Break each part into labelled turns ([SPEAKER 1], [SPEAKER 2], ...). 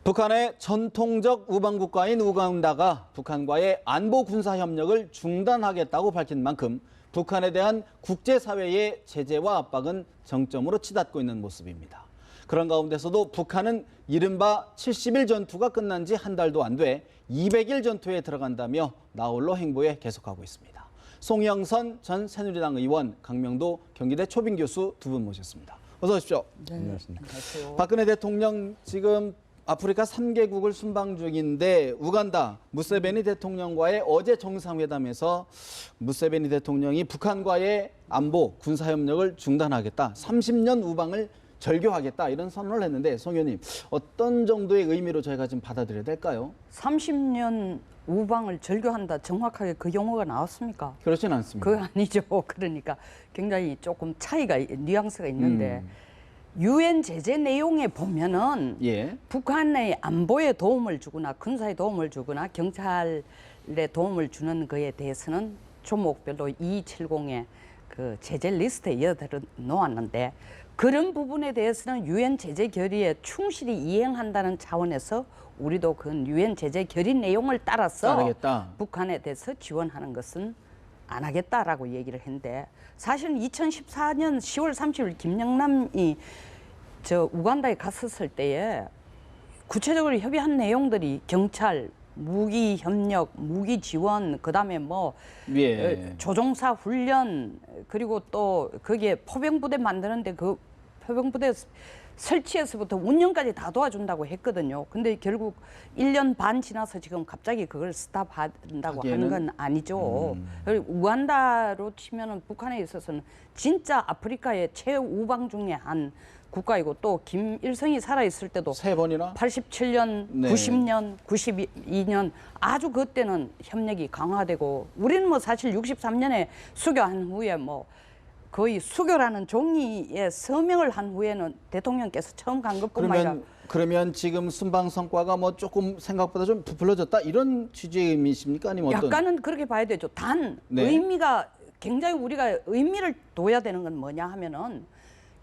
[SPEAKER 1] 북한의 전통적 우방국가인 우간다가 북한과의 안보 군사 협력을 중단하겠다고 밝힌 만큼 북한에 대한 국제사회의 제재와 압박은 정점으로 치닫고 있는 모습입니다. 그런 가운데서도 북한은 이른바 70일 전투가 끝난 지 한 달도 안 돼 200일 전투에 들어간다며 나홀로 행보에 계속하고 있습니다. 송영선 전 새누리당 의원, 강명도 경기대 초빙 교수 두 분 모셨습니다. 어서 오십시오.
[SPEAKER 2] 네, 안녕하세요.
[SPEAKER 1] 박근혜 대통령 지금 아프리카 3개국을 순방 중인데 우간다 무세베니 대통령과의 어제 정상회담에서 무세베니 대통령이 북한과의 안보 군사협력을 중단하겠다, 30년 우방을 절교하겠다 이런 선언을 했는데 송 의원님 어떤 정도의 의미로 저희가 지금 받아들여야 될까요?
[SPEAKER 2] 30년 우방을 절교한다. 정확하게 그 용어가 나왔습니까?
[SPEAKER 1] 그렇진 않습니다.
[SPEAKER 2] 그거 아니죠. 그러니까 굉장히 조금 차이가, 뉘앙스가 있는데 유엔 제재 내용에 보면은 북한의 안보에 도움을 주거나 군사에 도움을 주거나 경찰에 도움을 주는 거에 대해서는 조목별로 2270의 그 제재 리스트에 이어들어 놓았는데 그런 부분에 대해서는 유엔 제재 결의에 충실히 이행한다는 차원에서 우리도 그 유엔 제재 결의 내용을 따라서
[SPEAKER 1] 따르겠다.
[SPEAKER 2] 북한에 대해서 지원하는 것은 안 하겠다라고 얘기를 했는데 사실은 2014년 10월 30일 김영남이 저 우간다에 갔었을 때에 구체적으로 협의한 내용들이 경찰, 무기 협력, 무기 지원, 그다음에 뭐 조종사 훈련, 그리고 또 거기에 포병부대 만드는데 그 포병부대 설치에서부터 운영까지 다 도와준다고 했거든요. 근데 결국 1년 반 지나서 지금 갑자기 그걸 스탑한다고 하는 건 아니죠. 그리고 우간다로 치면은 북한에 있어서는 진짜 아프리카의 최우방 중에 한 국가이고 또 김일성이 살아있을 때도
[SPEAKER 1] 3번이나
[SPEAKER 2] 87년, 90년, 92년 아주 그때는 협력이 강화되고 우리는 뭐 사실 63년에 수교한 후에 뭐 거의 수교라는 종이에 서명을 한 후에는 대통령께서 처음 간 것뿐만 아니라
[SPEAKER 1] 그러면 지금 순방 성과가 뭐 조금 생각보다 좀 부풀려졌다 이런 취지의 의미십니까? 아니면 어떤?
[SPEAKER 2] 약간은 그렇게 봐야 되죠. 단 의미가 굉장히 우리가 의미를 둬야 되는 건 뭐냐 하면은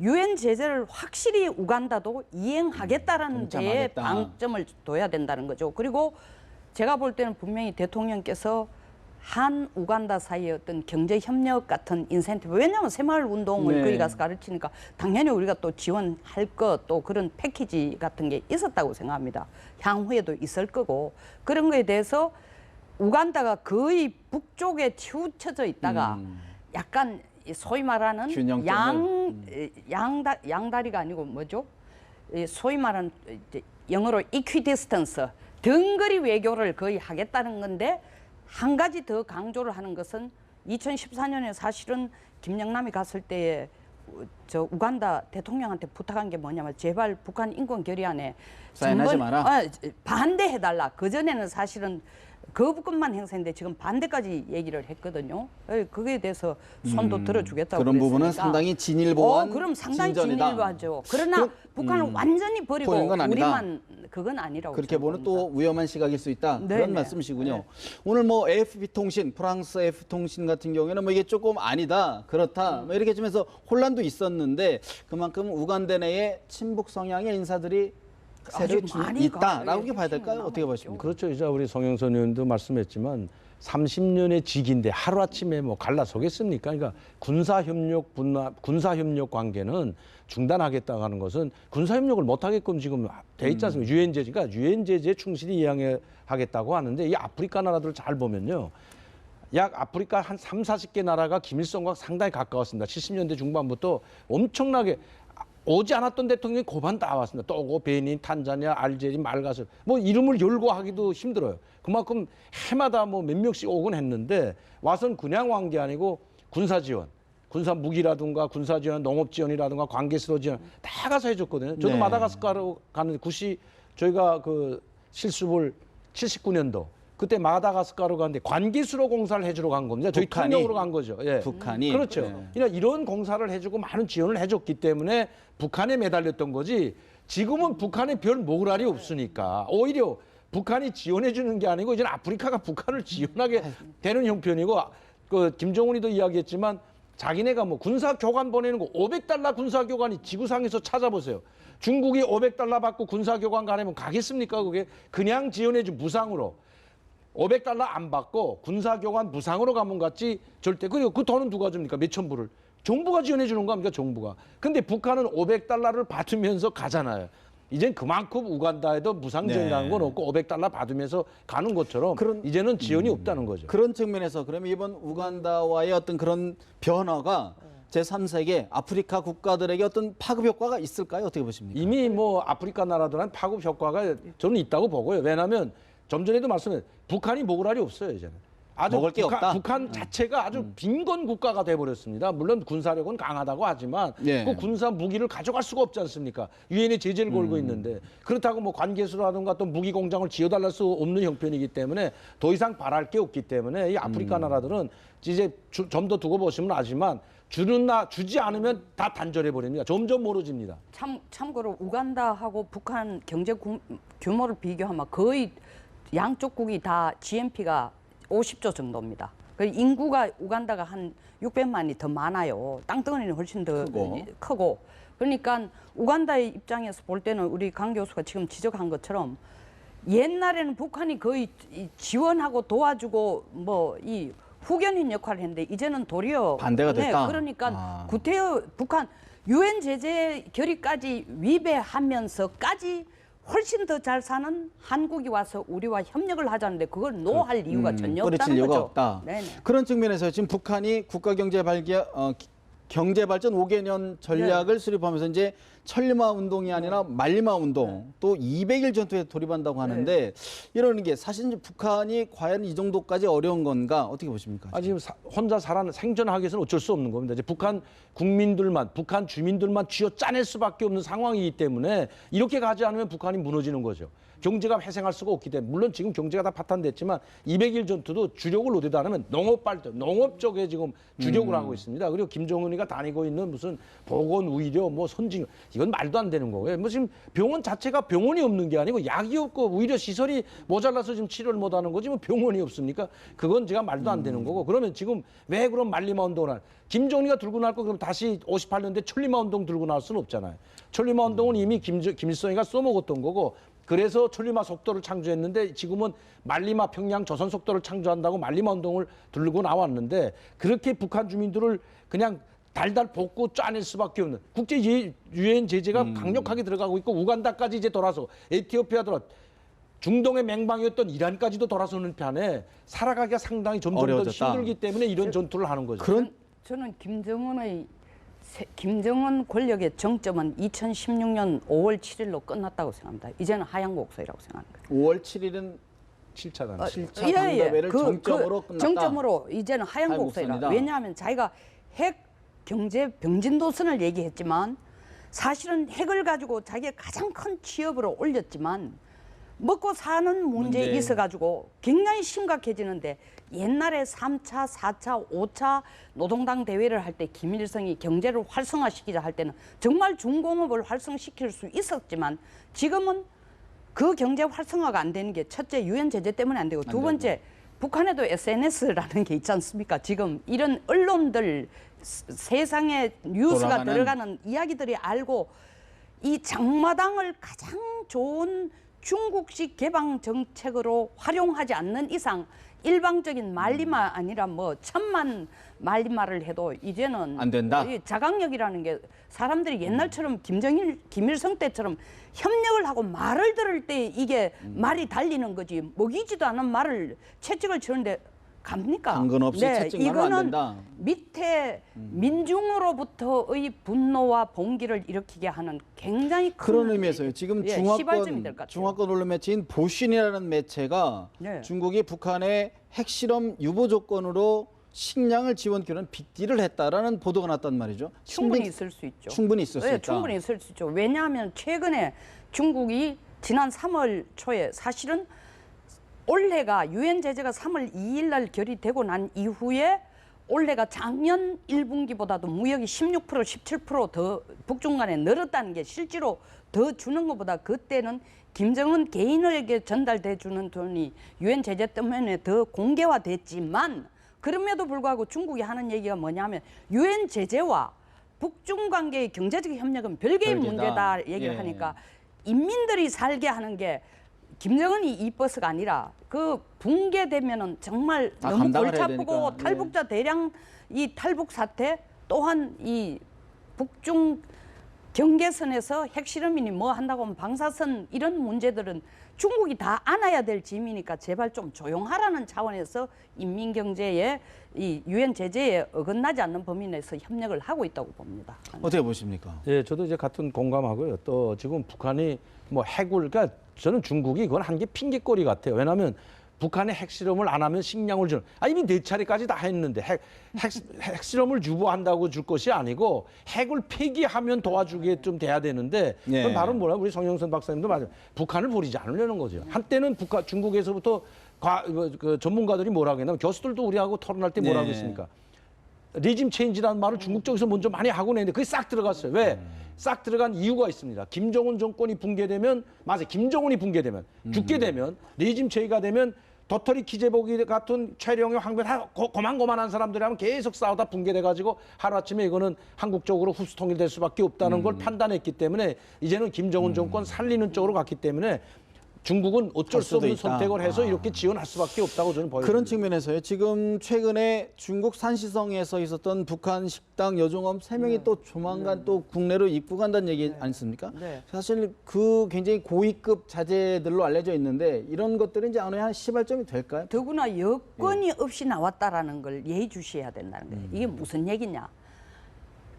[SPEAKER 2] 유엔 제재를 확실히 우간다도 이행하겠다라는 데에 방점을 둬야 된다는 거죠. 그리고 제가 볼 때는 분명히 대통령께서 한 우간다 사이의 어떤 경제 협력 같은 인센티브, 왜냐하면 새마을 운동을 거기 가서 가르치니까 당연히 우리가 또 지원할 것, 또 그런 패키지 같은 게 있었다고 생각합니다. 향후에도 있을 거고 그런 거에 대해서 우간다가 거의 북쪽에 치우쳐져 있다가 약간 소위 말하는 양다리가 아니고 뭐죠? 소위 말하는 영어로 equidistance, 등거리 외교를 거의 하겠다는 건데 한 가지 더 강조를 하는 것은 2014년에 사실은 김영남이 갔을 때에 저 우간다 대통령한테 부탁한 게 뭐냐면 제발 북한 인권 결의안에
[SPEAKER 1] 사인하지 마라.
[SPEAKER 2] 반대해달라. 그전에는 사실은 거부권만 행사했는데 지금 반대까지 얘기를 했거든요. 그거에 대해서 손도 들어주겠다고
[SPEAKER 1] 그런
[SPEAKER 2] 그랬으니까.
[SPEAKER 1] 부분은 상당히 진일보한
[SPEAKER 2] 그럼 상당히
[SPEAKER 1] 진전이다.
[SPEAKER 2] 진일보하죠. 그러나 북한은 완전히 버리고 우리만 그건 아니라고.
[SPEAKER 1] 그렇게 보는 또 위험한 시각일 수 있다. 그런 말씀이시군요. 오늘 뭐 AFP 통신, 프랑스 AFP 통신 같은 경우에는 뭐 이게 조금 아니다, 그렇다 뭐 이렇게 좀 해서 혼란도 있었는데 그만큼 우간다 내에 친북 성향의 인사들이 세력이 있다라고 봐야 될까요? 어떻게 보십니까?
[SPEAKER 3] 그렇죠. 이제 우리 송영선 의원도 말씀했지만 30년의 직인데 하루아침에 뭐 갈라서겠습니까? 그러니까 군사협력 관계는 중단하겠다고 하는 것은 군사협력을 못하게끔 지금 돼 있지 않습니까? 유엔 제재가 유엔 제재에 충실히 이행하겠다고 하는데 이 아프리카 나라들을 잘 보면요. 약 아프리카 한 30-40개 나라가 김일성과 상당히 가까웠습니다. 70년대 중반부터 엄청나게 오지 않았던 대통령이 고반 다 왔습니다. 토고, 베닌, 탄자니아, 알제리, 말가스 뭐 이름을 열고 하기도 힘들어요. 그만큼 해마다 뭐 몇 명씩 오곤 했는데 와서는 그냥 온 게 아니고 군사 지원, 군사 무기라든가 군사 지원, 농업 지원이라든가 관계수로 지원 다 가서 해줬거든요. 저도 마다가스카르 가는데 저희가 그 실습을 79년도 그때 마다가스카르 가는데 관계수로 공사를 해주러 간 겁니다. 저희 통역으로 간 거죠.
[SPEAKER 1] 북한이.
[SPEAKER 3] 그렇죠. 그러니까 이런 공사를 해주고 많은 지원을 해줬기 때문에 북한에 매달렸던 거지 지금은 북한에 별 모랄이 없으니까 오히려 북한이 지원해주는 게 아니고 이제 아프리카가 북한을 지원하게 되는 형편이고 그 김정은이도 이야기했지만 자기네가 뭐 군사 교관 보내는 거 500달러 군사 교관이 지구상에서 찾아보세요. 중국이 500달러 받고 군사 교관 가려면 가겠습니까? 그게 그냥 지원해준 무상으로 500달러 안 받고 군사 교관 무상으로 가면 갔지 절대. 그리고 그 돈은 누가 줍니까? 몇천 불을. 정부가 지원해 주는 겁니까? 정부가. 근데 북한은 500달러를 받으면서 가잖아요. 이젠 그만큼 우간다에도 무상 지원이라는 건 없고 500달러 받으면서 가는 것처럼 이제는 지원이 없다는 거죠.
[SPEAKER 1] 그런 측면에서 그러면 이번 우간다와의 어떤 그런 변화가 제3세계 아프리카 국가들에게 어떤 파급 효과가 있을까요? 어떻게 보십니까?
[SPEAKER 3] 이미 뭐 아프리카 나라들한 파급 효과가 저는 있다고 보고요. 왜냐하면 좀 전에도 말씀드렸는데 북한이 먹을 알이 없어요. 이제는. 아주
[SPEAKER 1] 먹을 게 없다.
[SPEAKER 3] 북한 자체가 아주 빈곤 국가가 돼버렸습니다. 물론 군사력은 강하다고 하지만
[SPEAKER 1] 예.
[SPEAKER 3] 그 군사 무기를 가져갈 수가 없지 않습니까? 유엔에 제재를 걸고 있는데 그렇다고 뭐 관계수라든가 또 무기 공장을 지어달랄 수 없는 형편이기 때문에 더 이상 바랄 게 없기 때문에 이 아프리카 나라들은 이제 좀 더 두고 보시면 아지만 주지 않으면 다 단절해 버립니다. 점점 멀어집니다.
[SPEAKER 2] 참고로 우간다하고 북한 경제 규모를 비교하면 거의 양쪽국이 다 GNP가 50조 정도입니다. 인구가 우간다가 한 600만이 더 많아요. 땅덩어리는 훨씬 더 크고. 그러니까 우간다의 입장에서 볼 때는 우리 강 교수가 지금 지적한 것처럼 옛날에는 북한이 거의 지원하고 도와주고 뭐 이 후견인 역할을 했는데 이제는 도리어
[SPEAKER 1] 반대가 됐다.
[SPEAKER 2] 그러니까 구태여 북한 유엔 제재 결의까지 위배하면서까지 훨씬 더 잘 사는 한국이 와서 우리와 협력을 하자는데 그걸 노할 이유가 전혀
[SPEAKER 1] 뿌리칠
[SPEAKER 2] 없다는
[SPEAKER 1] 이유가
[SPEAKER 2] 거죠.
[SPEAKER 1] 없다.
[SPEAKER 2] 네네.
[SPEAKER 1] 그런 측면에서 지금 북한이 경제발전 5개년 전략을 수립하면서 이제 천리마 운동이 아니라 말리마 운동 또 200일 전투에 돌입한다고 하는데 이러는 게 사실 이제 북한이 과연 이 정도까지 어려운 건가 어떻게 보십니까?
[SPEAKER 3] 지금 혼자 생존하기 위해서는 어쩔 수 없는 겁니다. 이제 북한 국민들만, 북한 주민들만 쥐어 짜낼 수밖에 없는 상황이기 때문에 이렇게 가지 않으면 북한이 무너지는 거죠. 경제가 회생할 수가 없기 때문에 물론 지금 경제가 다 파탄됐지만 200일 전투도 주력을 어디다 하면 농업 발전, 농업 쪽에 지금 주력을 하고 있습니다. 그리고 김정은이가 다니고 있는 무슨 보건, 의료, 뭐 선진 이건 말도 안 되는 거고요. 뭐 지금 병원 자체가 병원이 없는 게 아니고 약이 없고 오히려 시설이 모자라서 지금 치료를 못 하는 거지 뭐 병원이 없습니까? 그건 제가 말도 안 되는 거고. 그러면 지금 왜 그럼 말리마 운동을 하는? 김정은이가 들고 나올 거 그럼 다시 58년대 천리마 운동 들고 나올 수는 없잖아요. 천리마 운동은 이미 김일성이가 써먹었던 거고 그래서 천리마 속도를 창조했는데 지금은 말리마 평양 조선 속도를 창조한다고 말리마 운동을 들고 나왔는데 그렇게 북한 주민들을 그냥 달달 볶고 짜낼 수밖에 없는 국제 유엔 제재가 강력하게 들어가고 있고 우간다까지 이제 돌아서 에티오피아 들어 중동의 맹방이었던 이란까지도 돌아서는 편에 살아가기가 상당히 점점
[SPEAKER 1] 어려워졌다.
[SPEAKER 3] 더 힘들기 때문에 이런 전투를 하는 거죠.
[SPEAKER 2] 저는 김정은 권력의 정점은 2016년 5월 7일로 끝났다고 생각합니다. 이제는 하향곡소이라고 생각합니다.
[SPEAKER 1] 5월 7일은
[SPEAKER 3] 7차 단.
[SPEAKER 1] 7차 당대회를 정점으로 끝났다.
[SPEAKER 2] 정점으로 이제는 하향곡소이다.
[SPEAKER 1] 하향곡소이다.
[SPEAKER 2] 왜냐하면 자기가 핵 경제 병진도선을 얘기했지만 사실은 핵을 가지고 자기의 가장 큰 취업으로 올렸지만 먹고 사는 문제에
[SPEAKER 1] 문제.
[SPEAKER 2] 있어가지고 굉장히 심각해지는데 옛날에 3차, 4차, 5차 노동당 대회를 할 때 김일성이 경제를 활성화시키자 할 때는 정말 중공업을 활성시킬 수 있었지만 지금은 그 경제 활성화가 안 되는 게 첫째 유엔 제재 때문에 안 되고 두 번째 북한에도 SNS라는 게 있지 않습니까? 지금 이런 언론들 세상에 뉴스가 들어가는 이야기들이 알고 이 장마당을 가장 좋은 중국식 개방 정책으로 활용하지 않는 이상 일방적인 말리마 아니라 뭐 1000만 말리마를 해도 이제는
[SPEAKER 1] 안 된다.
[SPEAKER 2] 이 자강력이라는 게 사람들이 옛날처럼 김일성 때처럼 협력을 하고 말을 들을 때 이게 말이 달리는 거지 먹이지도 않은 말을 채찍을 치는데 갑니까?
[SPEAKER 1] 당근 없이 채찍만으로 안 된다.
[SPEAKER 2] 밑에 민중으로부터의 분노와 봉기를 일으키게 하는 굉장히 큰
[SPEAKER 1] 그런 의미에서요. 지금
[SPEAKER 2] 시발점이 될 것 같아요.
[SPEAKER 1] 중화권 언론 매체인 보신이라는 매체가
[SPEAKER 2] 네.
[SPEAKER 1] 중국이 북한의 핵실험 유보 조건으로 식량을 지원 기로는 빅딜을 했다라는 보도가 났단 말이죠.
[SPEAKER 2] 충분히 있을 수 있죠.
[SPEAKER 1] 충분히 있을 수 있다.
[SPEAKER 2] 충분히 있을 수 있죠. 왜냐하면 최근에 중국이 지난 3월 초에 사실은 올해가 유엔 제재가 3월 2일 날 결의되고 난 이후에 올해가 작년 1분기보다도 무역이 16% 17% 북중 간에 늘었다는 게 실제로 더 주는 것보다 그때는 김정은 개인에게 전달돼 주는 돈이 유엔 제재 때문에 더 공개화됐지만 그럼에도 불구하고 중국이 하는 얘기가 뭐냐면 유엔 제재와 북중 관계의 경제적 협력은 별개의
[SPEAKER 1] 별개다.
[SPEAKER 2] 문제다 얘기를
[SPEAKER 1] 예.
[SPEAKER 2] 하니까 인민들이 살게 하는 게 김정은이 이뻐서가 아니라 그 붕괴되면은 정말
[SPEAKER 1] 다
[SPEAKER 2] 너무
[SPEAKER 1] 감당을
[SPEAKER 2] 골치
[SPEAKER 1] 해야
[SPEAKER 2] 아프고
[SPEAKER 1] 되니까. 예.
[SPEAKER 2] 탈북자 대량 이 탈북 사태 또한 이 북중 경계선에서 핵실험이니 뭐 한다고 하면 방사선 이런 문제들은 중국이 다 안아야 될 짐이니까 제발 좀 조용하라는 차원에서 인민경제에 이 유엔 제재에 어긋나지 않는 범위 내에서 협력을 하고 있다고 봅니다.
[SPEAKER 1] 어떻게 보십니까?
[SPEAKER 3] 예, 저도 이제 같은 공감하고요. 또 지금 북한이 뭐 해굴, 그러니까 저는 중국이 그건 한 게 핑계거리 같아요. 왜냐하면 북한의 핵실험을 안 하면 식량을 주는, 이미 4차례까지 다 했는데 핵실험을 유보한다고 줄 것이 아니고 핵을 폐기하면 도와주게 좀 돼야 되는데
[SPEAKER 1] 예.
[SPEAKER 3] 그건 바로 뭐라 우리 성영선 박사님도 맞아요. 북한을 버리지 않으려는 거죠. 한때는 중국에서부터 그 전문가들이 뭐라고 했냐면 교수들도 우리하고 토론할 때 뭐라고
[SPEAKER 1] 예.
[SPEAKER 3] 했습니까? 리짐 체인지라는 말을 중국 쪽에서 먼저 많이 하고 있는데 그게 싹 들어갔어요. 왜? 싹 들어간 이유가 있습니다. 김정은 정권이 붕괴되면, 맞아요. 김정은이 붕괴되면, 죽게 되면, 리짐 체이가 되면 도토리 키제보기 같은 최령의 황변 고만고만한 사람들이 하면 계속 싸우다 붕괴돼가지고 하루아침에 이거는 한국 쪽으로 흡수 통일될 수밖에 없다는 걸 판단했기 때문에 이제는 김정은 정권 살리는 쪽으로 갔기 때문에 중국은 어쩔 수 없는
[SPEAKER 1] 수도 있다.
[SPEAKER 3] 선택을 해서 이렇게 지원할 수밖에 없다고 저는 보여요.
[SPEAKER 1] 그런 측면에서요. 지금 최근에 중국 산시성에서 있었던 북한 식당 여종업 3명이 또 조만간 또 국내로 입국한다는 얘기 아니십니까?
[SPEAKER 2] 네.
[SPEAKER 1] 사실 그 굉장히 고위급 자재들로 알려져 있는데 이런 것들은 이제 어느 한 시발점이 될까요?
[SPEAKER 2] 더구나 여건이 없이 나왔다라는 걸 예의주시해야 된다는 거예요. 이게 무슨 얘기냐?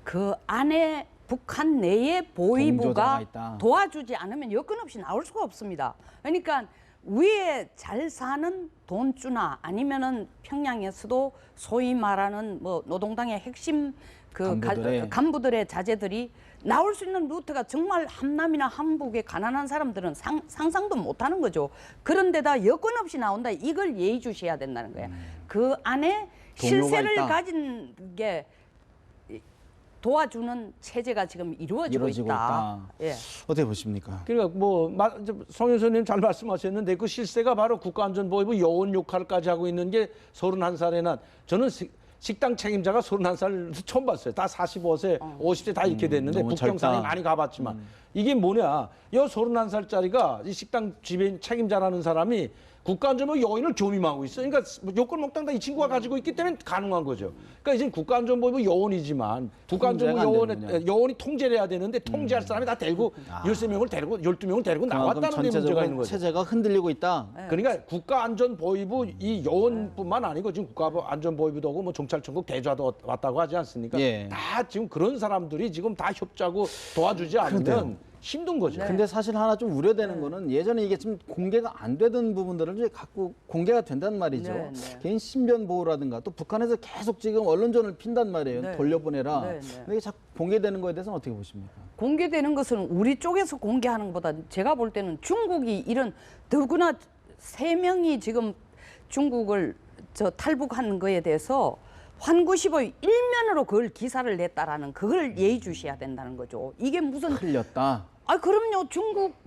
[SPEAKER 2] 그 안에 북한 내에
[SPEAKER 1] 동조자가
[SPEAKER 2] 보위부가
[SPEAKER 1] 있다.
[SPEAKER 2] 도와주지 않으면 여건 없이 나올 수가 없습니다. 그러니까 위에 잘 사는 돈주나 아니면은 평양에서도 소위 말하는 뭐 노동당의 핵심 그 간부들의 자제들이 나올 수 있는 루트가 정말 함남이나 함북의 가난한 사람들은 상상도 못하는 거죠. 그런데다 여건 없이 나온다. 이걸 예의주시해야 된다는 거예요. 그 안에 실세를
[SPEAKER 1] 있다.
[SPEAKER 2] 가진 게 도와주는 체제가 지금 이루어지고 있다. 예.
[SPEAKER 1] 어떻게 보십니까?
[SPEAKER 3] 그러니까 뭐 성현선님 잘 말씀하셨는데 그 실세가 바로 국가안전보위부 요원 역할까지 하고 있는 게 31살에 난 저는 식당 책임자가 31살 처음 봤어요. 다 45세, 50세 다 이렇게 됐는데
[SPEAKER 1] 너무
[SPEAKER 3] 북경산에
[SPEAKER 1] 젊다.
[SPEAKER 3] 많이 가봤지만 이게 뭐냐? 이 31살짜리가 이 식당 지배인 책임자라는 사람이 국가안전보위 요원을 겸임하고 있어. 그러니까 요건 목당 다 이 친구가 가지고 있기 때문에 가능한 거죠. 그러니까 이제 국가안전보위 요원이지만 국가안전보위 요원이 통제를 해야 되는데 통제할 사람이 다 데리고 13명을 데리고 12명을 데리고 나왔다는 게 문제가 있는 거죠.
[SPEAKER 1] 체제가 흔들리고 있다.
[SPEAKER 3] 그러니까 국가안전보위부 이 요원뿐만 아니고 지금 국가안전보위부도 오고 뭐 경찰청국 대좌도 왔다고 하지 않습니까?
[SPEAKER 1] 예.
[SPEAKER 3] 다 지금 그런 사람들이 지금 다 협조하고 도와주지 않으면 힘든 거죠.
[SPEAKER 1] 근데 사실 하나 좀 우려되는 거는 예전에 이게 좀 공개가 안 되던 부분들을 이제 갖고 공개가 된단 말이죠.
[SPEAKER 2] 네, 네.
[SPEAKER 1] 개인 신변 보호라든가 또 북한에서 계속 지금 언론전을 핀단 말이에요.
[SPEAKER 2] 네.
[SPEAKER 1] 돌려보내라.
[SPEAKER 2] 네, 네.
[SPEAKER 1] 근데 이게 자꾸 공개되는 거에 대해서는 어떻게 보십니까?
[SPEAKER 2] 공개되는 것은 우리 쪽에서 공개하는 것보다 제가 볼 때는 중국이 이런 더구나 3명이 지금 중국을 탈북한 거에 대해서 환구시보의 일면으로 그걸 기사를 냈다라는 그걸 예의주시해야 된다는 거죠. 이게 무슨
[SPEAKER 1] 틀렸다.
[SPEAKER 2] 그럼요.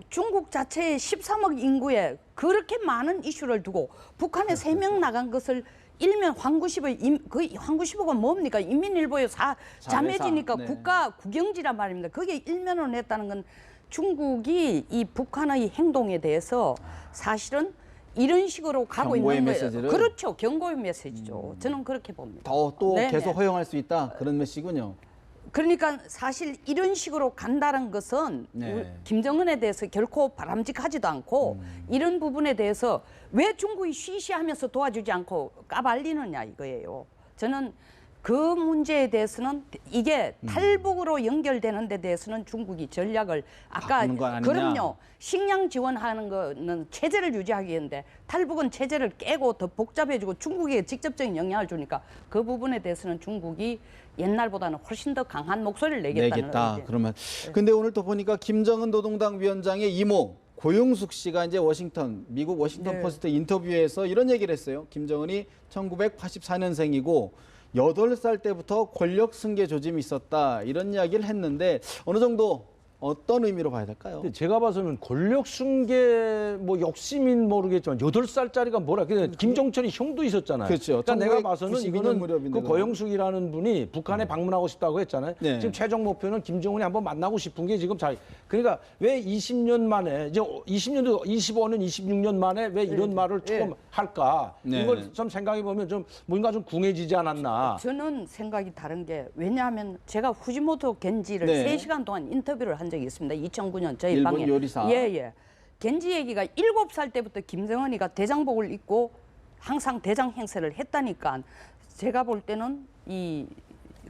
[SPEAKER 2] 중국 자체의 13억 인구에 그렇게 많은 이슈를 두고 북한에 3명 나간 것을 일면 환구시보의 그 환구시보가 뭡니까? 인민일보의 자매지니까
[SPEAKER 1] 네.
[SPEAKER 2] 국가 국영지란 말입니다. 그게 일면으로 냈다는 건 중국이 이 북한의 행동에 대해서 사실은 이런 식으로 가고
[SPEAKER 1] 경고의
[SPEAKER 2] 있는 거예요.
[SPEAKER 1] 메시지를?
[SPEAKER 2] 그렇죠. 경고의 메시지죠. 저는 그렇게 봅니다.
[SPEAKER 1] 또
[SPEAKER 2] 네네.
[SPEAKER 1] 계속 허용할 수 있다. 그런 메시지군요.
[SPEAKER 2] 그러니까 사실 이런 식으로 간다는 것은
[SPEAKER 1] 네.
[SPEAKER 2] 김정은에 대해서 결코 바람직하지도 않고 이런 부분에 대해서 왜 중국이 쉬쉬하면서 도와주지 않고 까발리느냐 이거예요. 저는 그 문제에 대해서는 이게 탈북으로 연결되는 데 대해서는 중국이 전략을 아까
[SPEAKER 1] 바꾸는 거 아니냐.
[SPEAKER 2] 그럼요. 식량 지원하는 거는 체제를 유지하기인데 탈북은 체제를 깨고 더 복잡해지고 중국에 직접적인 영향을 주니까 그 부분에 대해서는 중국이 옛날보다는 훨씬 더 강한 목소리를 내겠다는 의지.
[SPEAKER 1] 그러면 근데 오늘 또 보니까 김정은 노동당 위원장의 이모 고용숙 씨가 이제 미국 워싱턴
[SPEAKER 2] 네.
[SPEAKER 1] 포스트 인터뷰에서 이런 얘기를 했어요. 김정은이 1984년생이고 8살 때부터 권력 승계 조짐이 있었다. 이런 이야기를 했는데 어느 정도 어떤 의미로 봐야 될까요?
[SPEAKER 3] 근데 제가 봐서는 권력 승계 뭐 욕심인 모르겠지만 8살짜리가 뭐라 그래 김종철이 형도 있었잖아요.
[SPEAKER 1] 그렇죠.
[SPEAKER 3] 그러니까 내가 봐서는
[SPEAKER 1] 1992년
[SPEAKER 3] 이거는
[SPEAKER 1] 무렵인데
[SPEAKER 3] 그 고영숙이라는 분이 북한에 방문하고 싶다고 했잖아요.
[SPEAKER 1] 네.
[SPEAKER 3] 지금 최종 목표는 김정은이 한번 만나고 싶은 게 지금 그러니까 왜 20년 만에 이제 20년도 25년 26년 만에 왜 이런 말을 처음 할까?
[SPEAKER 1] 네.
[SPEAKER 3] 이걸 좀 생각해 보면 좀 뭔가 좀 궁해지지 않았나.
[SPEAKER 2] 저는 생각이 다른 게 왜냐하면 제가 후지모토 겐지를
[SPEAKER 1] 네.
[SPEAKER 2] 3시간 동안 인터뷰를 한 적이 있습니다. 2009년 저희
[SPEAKER 1] 일본
[SPEAKER 2] 방에.
[SPEAKER 1] 요리사.
[SPEAKER 2] 예. 겐지 얘기가 7살 때부터 김정은이가 대장복을 입고 항상 대장 행세를 했다니까 제가 볼 때는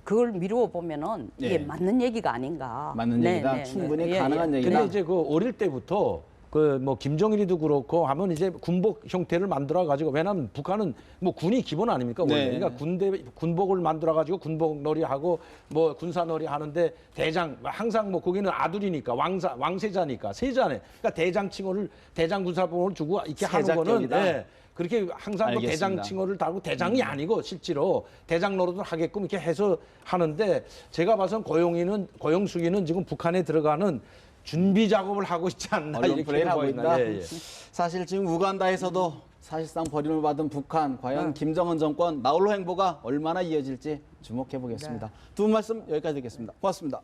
[SPEAKER 2] 그걸 미루어 보면은 이게
[SPEAKER 1] 네.
[SPEAKER 2] 맞는 얘기가 아닌가.
[SPEAKER 1] 맞는 얘기다. 충분히 가능한 얘기다.
[SPEAKER 3] 근데 이제 그 어릴 때부터 그 뭐 김정일이도 그렇고 하면 이제 군복 형태를 만들어 가지고 왜냐하면 북한은 뭐 군이 기본 아닙니까 원래
[SPEAKER 1] 네.
[SPEAKER 3] 그러니까 군복을 만들어 가지고 군복놀이 하고 뭐 군사놀이 하는데 대장 항상 뭐 거기는 아들이니까 왕세자니까 세자네 그러니까 대장 칭호를 대장 군사복을 주고 이렇게 하는 거는
[SPEAKER 1] 세자격이다.
[SPEAKER 3] 네. 그렇게 항상 뭐
[SPEAKER 1] 알겠습니다.
[SPEAKER 3] 대장 칭호를 달고 대장이 아니고 실제로 대장 노릇을 하게끔 이렇게 해서 하는데 제가 봐선 고영숙이는 지금 북한에 들어가는 준비 작업을 하고 있지 않나
[SPEAKER 1] 언론
[SPEAKER 3] 이렇게
[SPEAKER 1] 플레이를 하고
[SPEAKER 3] 보이나.
[SPEAKER 1] 있다.
[SPEAKER 3] 예.
[SPEAKER 1] 사실 지금 우간다에서도 사실상 버림을 받은 북한, 과연 김정은 정권 나홀로 행보가 얼마나 이어질지 주목해 보겠습니다. 두 분 말씀 여기까지 듣겠습니다. 고맙습니다.